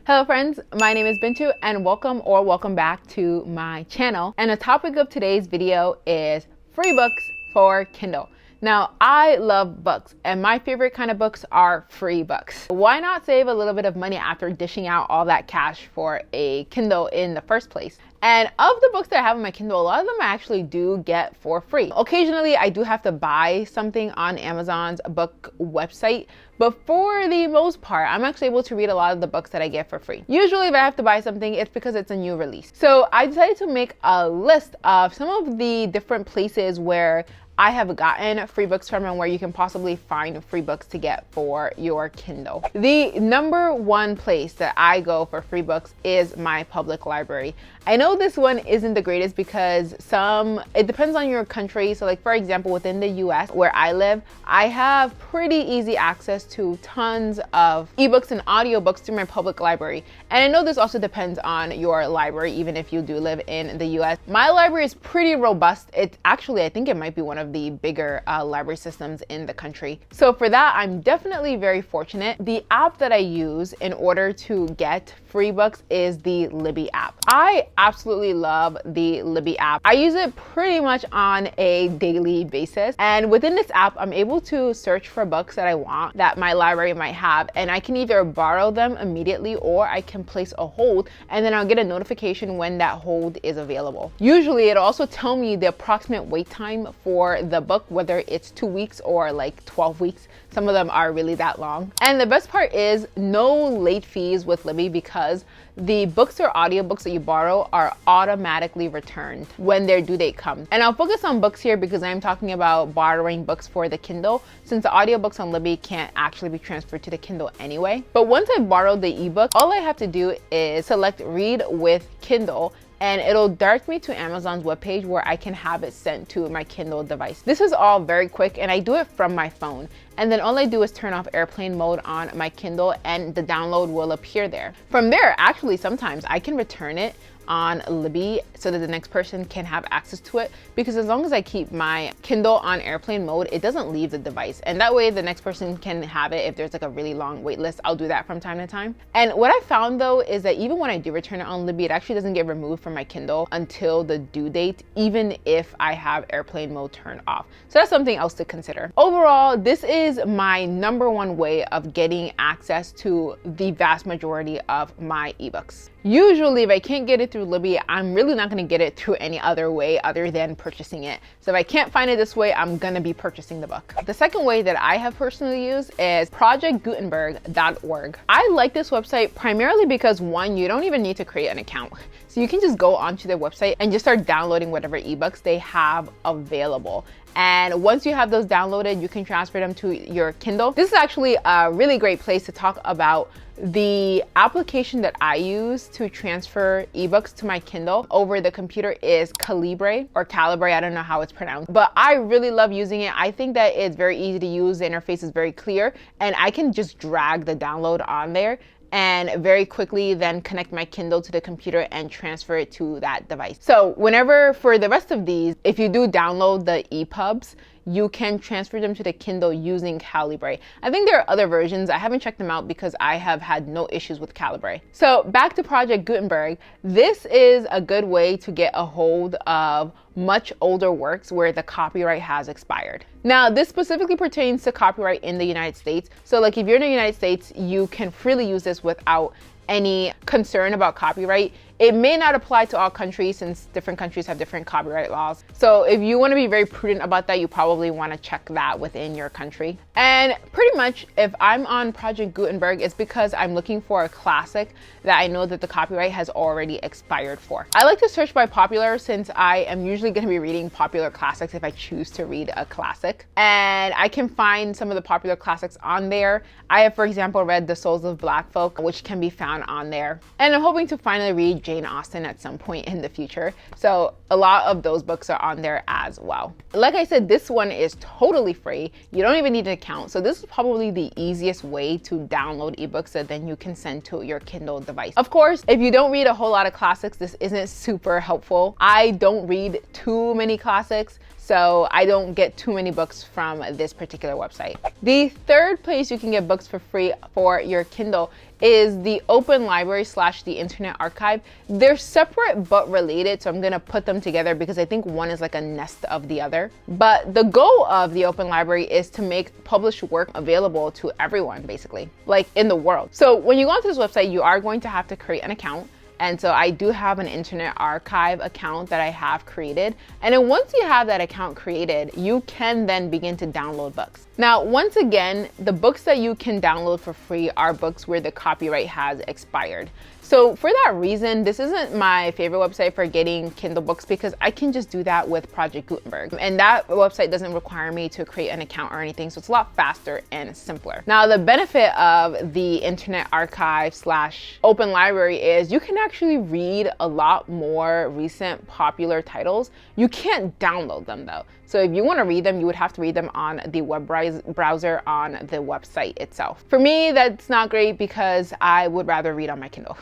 Hello friends, my name is Bintou and welcome back to my channel. And the topic of today's video is free books for Kindle. Now, I love books and my favorite kind of books are free books. Why not save a little bit of money after dishing out all that cash for a Kindle in the first place? And of the books that I have on my Kindle, a lot of them I actually do get for free. Occasionally, I do have to buy something on Amazon's book website, but for the most part, I'm actually able to read a lot of the books that I get for free. Usually if I have to buy something, it's because it's a new release. So I decided to make a list of some of the different places where I have gotten free books from and where you can possibly find free books to get for your Kindle. The number one place that I go for free books is my public library. I know this one isn't the greatest because it depends on your country. So like for example, within the US where I live, I have pretty easy access to tons of ebooks and audiobooks through my public library. And I know this also depends on your library, even if you do live in the US. My library is pretty robust. It's actually, I think it might be one of the bigger library systems in the country. So for that, I'm definitely very fortunate. The app that I use in order to get free books is the Libby app. I absolutely love the Libby app. I use it pretty much on a daily basis. And within this app, I'm able to search for books that I want that my library might have. And I can either borrow them immediately or I can place a hold and then I'll get a notification when that hold is available. Usually it'll also tell me the approximate wait time for the book, whether it's 2 weeks or like 12 weeks. Some of them are really that long. And the best part is no late fees with Libby because the books or audiobooks that you borrow are automatically returned when their due date comes. And I'll focus on books here because I'm talking about borrowing books for the Kindle, since the audiobooks on Libby can't actually be transferred to the Kindle anyway. But once I borrowed the ebook, all I have to do is select Read with Kindle and it'll direct me to Amazon's webpage where I can have it sent to my Kindle device. This is all very quick and I do it from my phone. And then all I do is turn off airplane mode on my Kindle and the download will appear there. From there, actually, sometimes I can return it on Libby so that the next person can have access to it, because as long as I keep my Kindle on airplane mode, it doesn't leave the device. And that way the next person can have it. If there's like a really long wait list, I'll do that from time to time. And what I found though is that even when I do return it on Libby, it actually doesn't get removed from my Kindle until the due date, even if I have airplane mode turned off. So that's something else to consider. Overall, this is my number one way of getting access to the vast majority of my ebooks. Usually if I can't get it through Libby, I'm really not going to get it through any other way other than purchasing it. So if I can't find it this way, I'm going to be purchasing the book. The second way that I have personally used is projectgutenberg.org. I like this website primarily because one, you don't even need to create an account. So you can just go onto their website and just start downloading whatever ebooks they have available. And once you have those downloaded, you can transfer them to your Kindle. This is actually a really great place to talk about the application that I use to transfer ebooks to my Kindle over the computer is Calibre or Calibre, I don't know how it's pronounced, but I really love using it. I think that it's very easy to use, the interface is very clear, and I can just drag the download on there and very quickly then connect my Kindle to the computer and transfer it to that device. So whenever, for the rest of these, if you do download the EPUBs, you can transfer them to the Kindle using Calibre. I think there are other versions. I haven't checked them out because I have had no issues with Calibre. So back to Project Gutenberg. This is a good way to get a hold of much older works where the copyright has expired. Now, this specifically pertains to copyright in the United States. So like if you're in the United States, you can freely use this without any concern about copyright. It may not apply to all countries since different countries have different copyright laws. So if you want to be very prudent about that, you probably want to check that within your country. And pretty much if I'm on Project Gutenberg, it's because I'm looking for a classic that I know that the copyright has already expired for. I like to search by popular since I am usually going to be reading popular classics if I choose to read a classic. And I can find some of the popular classics on there. I have, for example, read The Souls of Black Folk, which can be found on there. And I'm hoping to finally read Jane Austen at some point in the future. So a lot of those books are on there as well. Like I said, this one is totally free. You don't even need an account. So this is probably the easiest way to download ebooks that then you can send to your Kindle device. Of course, if you don't read a whole lot of classics, this isn't super helpful. I don't read too many classics. so I don't get too many books from this particular website. The third place you can get books for free for your Kindle is the Open Library / the Internet Archive. They're separate but related, so I'm gonna put them together because I think one is like a nest of the other. But the goal of the Open Library is to make published work available to everyone, basically, like in the world. So when you go onto this website, you are going to have to create an account. And so I do have an Internet Archive account that I have created. And then once you have that account created, you can then begin to download books. Now, once again, the books that you can download for free are books where the copyright has expired. So for that reason, this isn't my favorite website for getting Kindle books because I can just do that with Project Gutenberg. And that website doesn't require me to create an account or anything, so it's a lot faster and simpler. Now, the benefit of the Internet Archive / Open Library is you can actually read a lot more recent popular titles. You can't download them though. So if you want to read them, you would have to read them on the web browser on the website itself. For me, that's not great because I would rather read on my Kindle.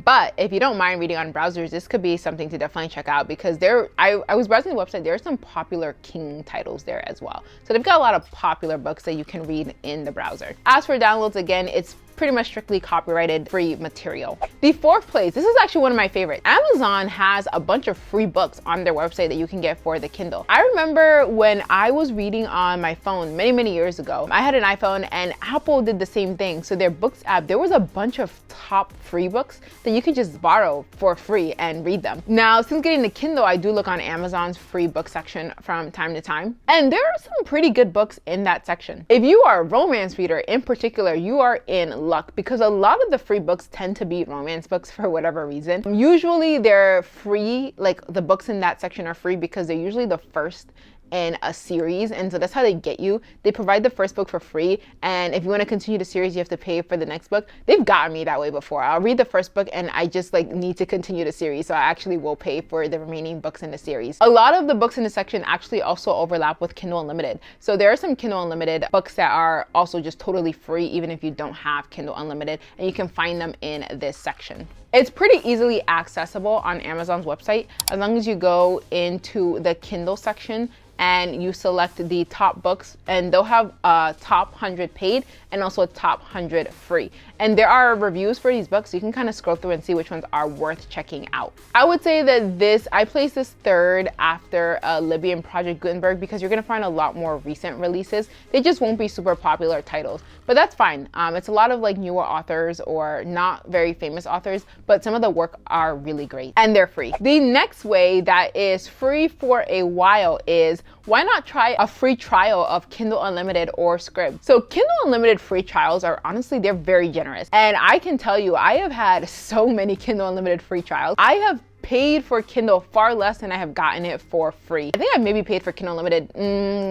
But if you don't mind reading on browsers, this could be something to definitely check out because I was browsing the website, there are some popular King titles there as well. So they've got a lot of popular books that you can read in the browser. As for downloads, again, it's pretty much strictly copyrighted free material. The fourth place, this is actually one of my favorites. Amazon has a bunch of free books on their website that you can get for the Kindle. I remember when I was reading on my phone many years ago, I had an iPhone and Apple did the same thing. So their books app, there was a bunch of top free books that you could just borrow for free and read them. Now, since getting the Kindle, I do look on Amazon's free book section from time to time. And there are some pretty good books in that section. If you are a romance reader in particular, you are in luck because a lot of the free books tend to be romance books for whatever reason. Usually they're free, like the books in that section are free because they're usually the first in a series, and so that's how they get you. They provide the first book for free, and if you want to continue the series, you have to pay for the next book. They've gotten me that way before. I'll read the first book and I just like need to continue the series, so I actually will pay for the remaining books in the series. A lot of the books in the section actually also overlap with Kindle Unlimited. So there are some Kindle Unlimited books that are also just totally free even if you don't have Kindle Unlimited, and you can find them in this section. It's pretty easily accessible on Amazon's website as long as you go into the Kindle section and you select the top books, and they'll have a top 100 paid and also a top 100 free. And there are reviews for these books, so you can kind of scroll through and see which ones are worth checking out. I would say that I place this third after Libby and Project Gutenberg because you're gonna find a lot more recent releases. They just won't be super popular titles, but that's fine. It's a lot of like newer authors or not very famous authors, but some of the work are really great and they're free. The next way that is free for a while is why not try a free trial of Kindle Unlimited or Scribd? So Kindle Unlimited free trials are honestly, they're very generous. And I can tell you, I have had so many Kindle Unlimited free trials. I have paid for Kindle far less than I have gotten it for free. I think I've maybe paid for Kindle Unlimited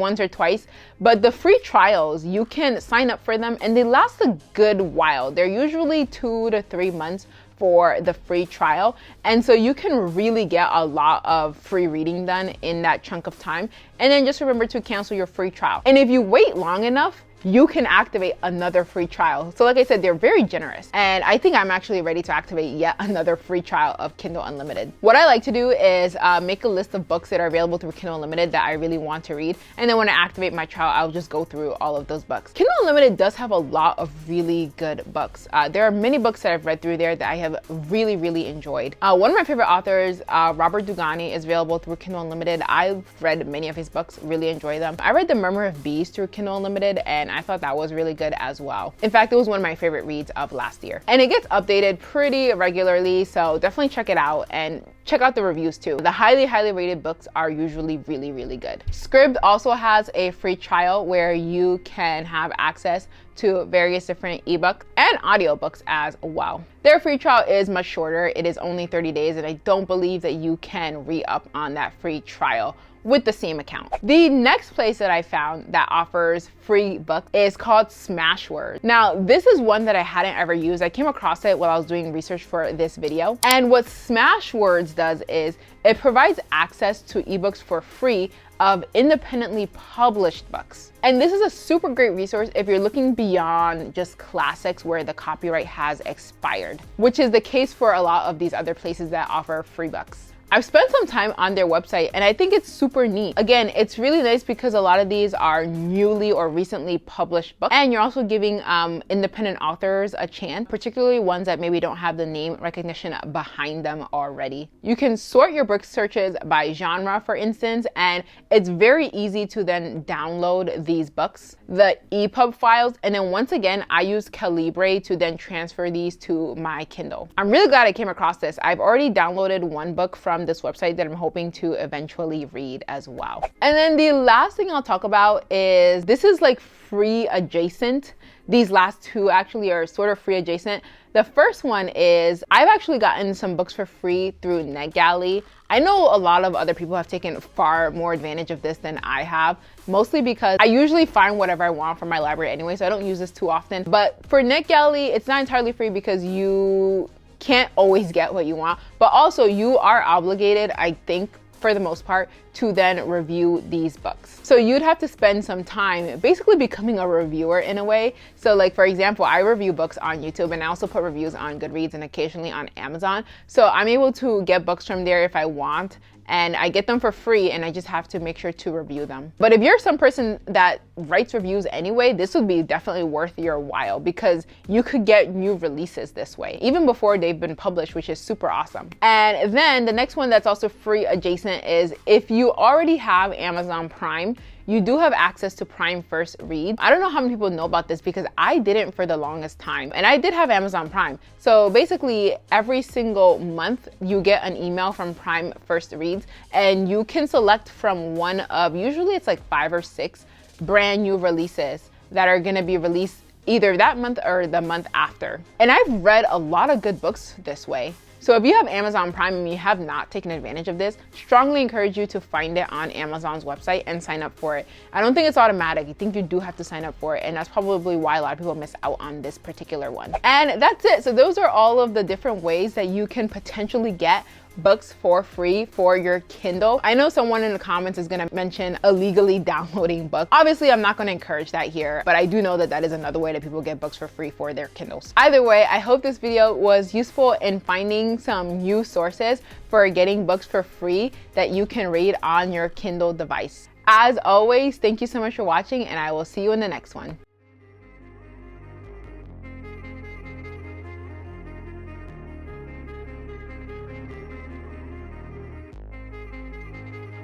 once or twice, but the free trials, you can sign up for them and they last a good while. They're usually 2 to 3 months for the free trial. And so you can really get a lot of free reading done in that chunk of time. And then just remember to cancel your free trial. And if you wait long enough, you can activate another free trial. So like I said, they're very generous. And I think I'm actually ready to activate yet another free trial of Kindle Unlimited. What I like to do is make a list of books that are available through Kindle Unlimited that I really want to read. And then when I activate my trial, I'll just go through all of those books. Kindle Unlimited does have a lot of really good books. There are many books that I've read through there that I have really enjoyed. One of my favorite authors, Robert Dugani, is available through Kindle Unlimited. I've read many of his books, really enjoy them. I read The Murmur of Bees through Kindle Unlimited, and I thought that was really good as well. In fact, it was one of my favorite reads of last year. And it gets updated pretty regularly, so definitely check it out and check out the reviews too. The highly rated books are usually really good. Scribd also has a free trial where you can have access to various different ebooks and audiobooks as well. Their free trial is much shorter. It is only 30 days, and I don't believe that you can re-up on that free trial with the same account. The next place that I found that offers free books is called Smashwords. Now, this is one that I hadn't ever used. I came across it while I was doing research for this video. And what Smashwords does is it provides access to ebooks for free of independently published books. And this is a super great resource if you're looking beyond just classics where the copyright has expired, which is the case for a lot of these other places that offer free books. I've spent some time on their website and I think it's super neat. Again, it's really nice because a lot of these are newly or recently published books, and you're also giving independent authors a chance, particularly ones that maybe don't have the name recognition behind them already. You can sort your book searches by genre, for instance, and it's very easy to then download these books, the EPUB files, and then once again, I use Calibre to then transfer these to my Kindle. I'm really glad I came across this. I've already downloaded one book from this website that I'm hoping to eventually read as well. And then the last thing I'll talk about is, this is like free adjacent. These last two actually are sort of free adjacent. The first one is, I've actually gotten some books for free through Netgalley. I know a lot of other people have taken far more advantage of this than I have, mostly because I usually find whatever I want from my library anyway, so I don't use this too often. But for Netgalley, it's not entirely free because you can't always get what you want, but also you are obligated, I think, for the most part, to then review these books. So you'd have to spend some time basically becoming a reviewer in a way. So like, for example, I review books on YouTube and I also put reviews on Goodreads and occasionally on Amazon. So I'm able to get books from there if I want, and I get them for free, and I just have to make sure to review them. But if you're some person that writes reviews anyway, this would be definitely worth your while because you could get new releases this way, even before they've been published, which is super awesome. And then the next one that's also free adjacent is, if you already have Amazon Prime, you do have access to Prime First Read. I don't know how many people know about this because I didn't for the longest time, and I did have Amazon Prime. So basically every single month you get an email from Prime First Reads, and you can select from one of, usually it's like 5 or 6 brand new releases that are gonna be released either that month or the month after. And I've read a lot of good books this way. So if you have Amazon Prime and you have not taken advantage of this, strongly encourage you to find it on Amazon's website and sign up for it. I don't think it's automatic. I think you do have to sign up for it, and that's probably why a lot of people miss out on this particular one. And that's it. So those are all of the different ways that you can potentially get books for free for your Kindle. I know someone in the comments is gonna mention illegally downloading books. Obviously, I'm not gonna encourage that here, but I do know that that is another way that people get books for free for their Kindles. Either way, I hope this video was useful in finding some new sources for getting books for free that you can read on your Kindle device. As always, thank you so much for watching, and I will see you in the next one.